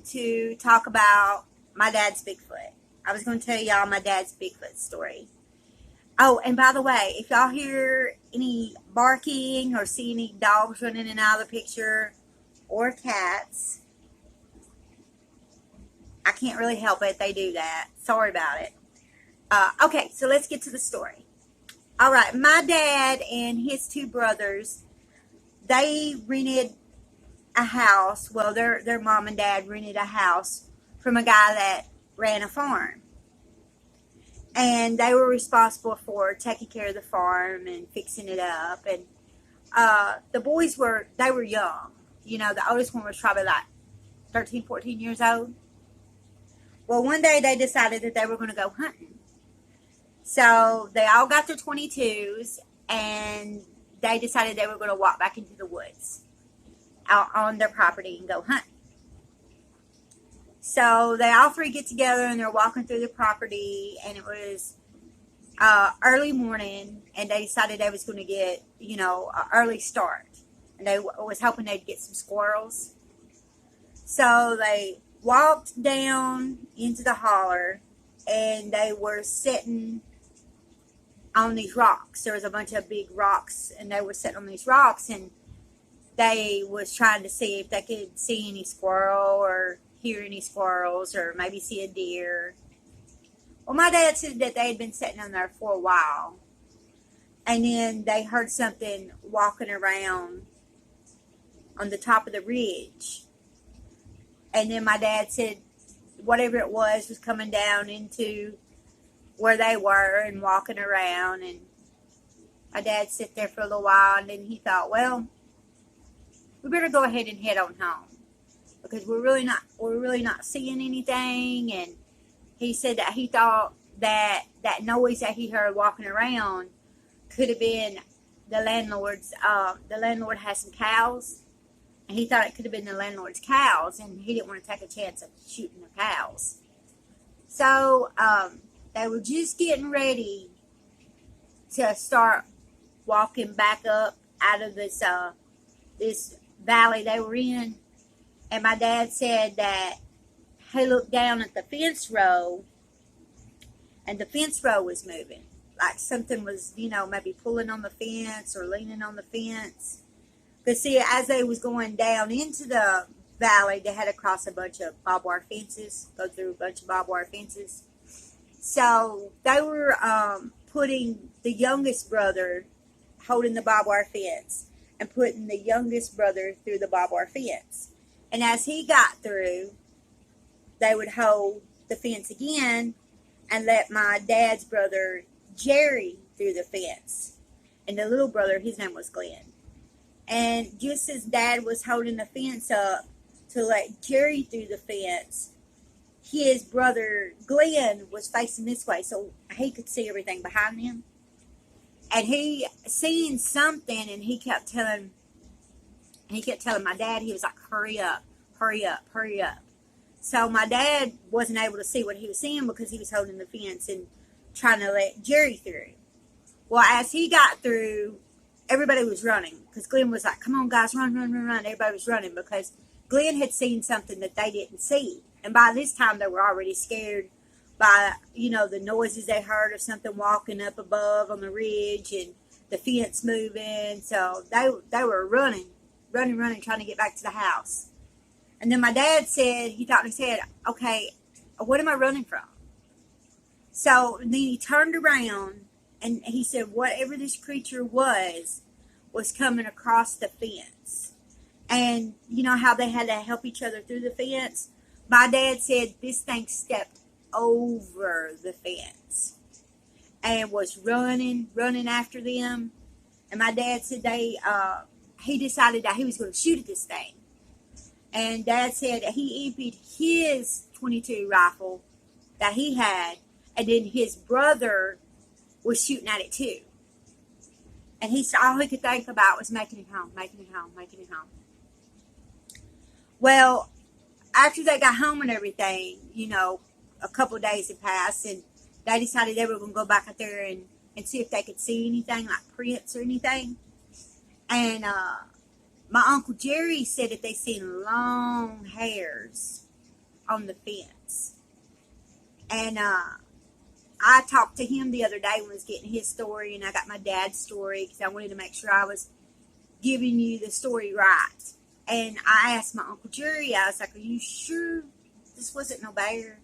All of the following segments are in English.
to talk about my dad's Bigfoot. I was going to tell y'all my dad's Bigfoot story. Oh, and by the way, if y'all hear any barking or see any dogs running in and out of the picture or cats, I can't really help it. They do that. Sorry about it. Okay, so let's get to the story. All right, my dad and his two brothers, they rented a house. Well, their mom and dad rented a house from a guy that ran a farm. And they were responsible for taking care of the farm and fixing it up. And the boys were young. You know, the oldest one was probably like 13, 14 years old. Well, one day they decided that they were going to go hunting. So they all got their 22s and they decided they were going to walk back into the woods out on their property and go hunting. So they all three get together and they're walking through the property, and it was early morning, and they decided they was going to get, an early start. And they was hoping they'd get some squirrels. So they walked down into the holler, and they were sitting on these rocks. There was a bunch of big rocks, and they were sitting on these rocks, and they was trying to see if they could see any squirrel or hear any squirrels or maybe see a deer. Well, my dad said that they had been sitting on there for a while, and then they heard something walking around on the top of the ridge. And then my dad said whatever it was coming down into where they were and walking around. And my dad sat there for a little while, and then he thought, well, we better go ahead and head on home, because we're really not seeing anything. And he said that he thought that noise that he heard walking around could have been the landlord's. The landlord has some cows, and he thought it could have been the landlord's cows, and he didn't want to take a chance of shooting the cows. So they were just getting ready to start walking back up out of this valley they were in. And my dad said that he looked down at the fence row, and the fence row was moving. Like something was, maybe pulling on the fence or leaning on the fence. But see, as they was going down into the valley, they had to cross a bunch of barbed wire fences, go through a bunch of barbed wire fences. So they were putting the youngest brother holding the barbed wire fence and putting the youngest brother through the barbed wire fence. And as he got through, they would hold the fence again and let my dad's brother, Jerry, through the fence. And the little brother, his name was Glenn. And just as Dad was holding the fence up to let Jerry through the fence, his brother, Glenn, was facing this way so he could see everything behind him. And he seen something, and he kept telling my dad, he was like, hurry up, hurry up, hurry up. So my dad wasn't able to see what he was seeing because he was holding the fence and trying to let Jerry through. Well, as he got through, everybody was running because Glenn was like, come on, guys, run, run, run, run. Everybody was running because Glenn had seen something that they didn't see. And by this time, they were already scared by, the noises they heard of something walking up above on the ridge and the fence moving. So they were running, trying to get back to the house. And then my dad said, he thought in his head, okay, what am I running from? So then he turned around and he said, whatever this creature was coming across the fence. And you know how they had to help each other through the fence? My dad said this thing stepped over the fence and was running after them. And my dad said he decided that he was going to shoot at this thing. And Dad said that he emptied his .22 rifle that he had, and then his brother was shooting at it too. And he said all he could think about was making it home, making it home, making it home. Well, after they got home and everything, a couple of days had passed, and they decided they were going to go back out there and see if they could see anything like prints or anything. And my Uncle Jerry said that they seen long hairs on the fence. And I talked to him the other day when I was getting his story, and I got my dad's story because I wanted to make sure I was giving you the story right. And I asked my Uncle Jerry, I was like, are you sure this wasn't no bear?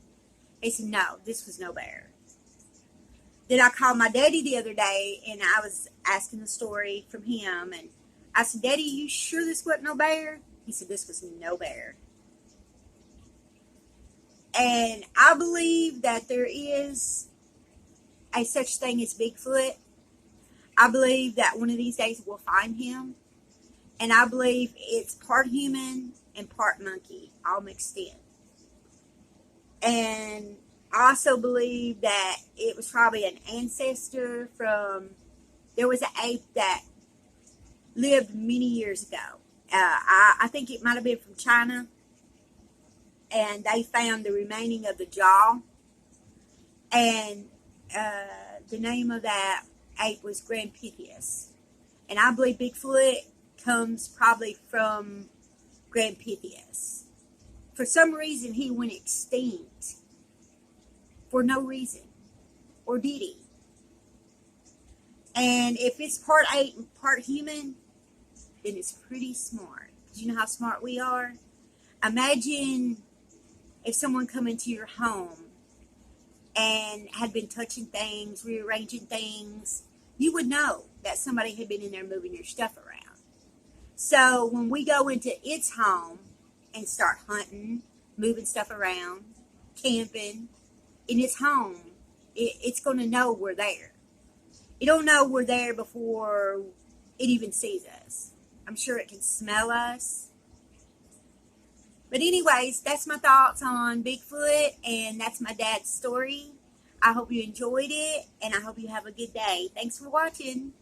He said, no, this was no bear. Then I called my daddy the other day, and I was asking the story from him, and I said, Daddy, you sure this wasn't no bear? He said, this was no bear. And I believe that there is a such thing as Bigfoot. I believe that one of these days we'll find him. And I believe it's part human and part monkey, all mixed in. And I also believe that it was probably an ancestor from, there was an ape that lived many years ago. I think it might have been from China. And they found the remaining of the jaw. And the name of that ape was Granpithias. And I believe Bigfoot comes probably from Granpithias. For some reason, he went extinct for no reason. Or did he? And if it's part ape and part human, then it's pretty smart. Do you know how smart we are? Imagine if someone come into your home and had been touching things, rearranging things, you would know that somebody had been in there moving your stuff around. So when we go into its home and start hunting, moving stuff around, camping, in its home, it's going to know we're there. It don't know we're there before it even sees us. I'm sure it can smell us. But anyways, that's my thoughts on Bigfoot, and that's my dad's story. I hope you enjoyed it, and I hope you have a good day. Thanks for watching.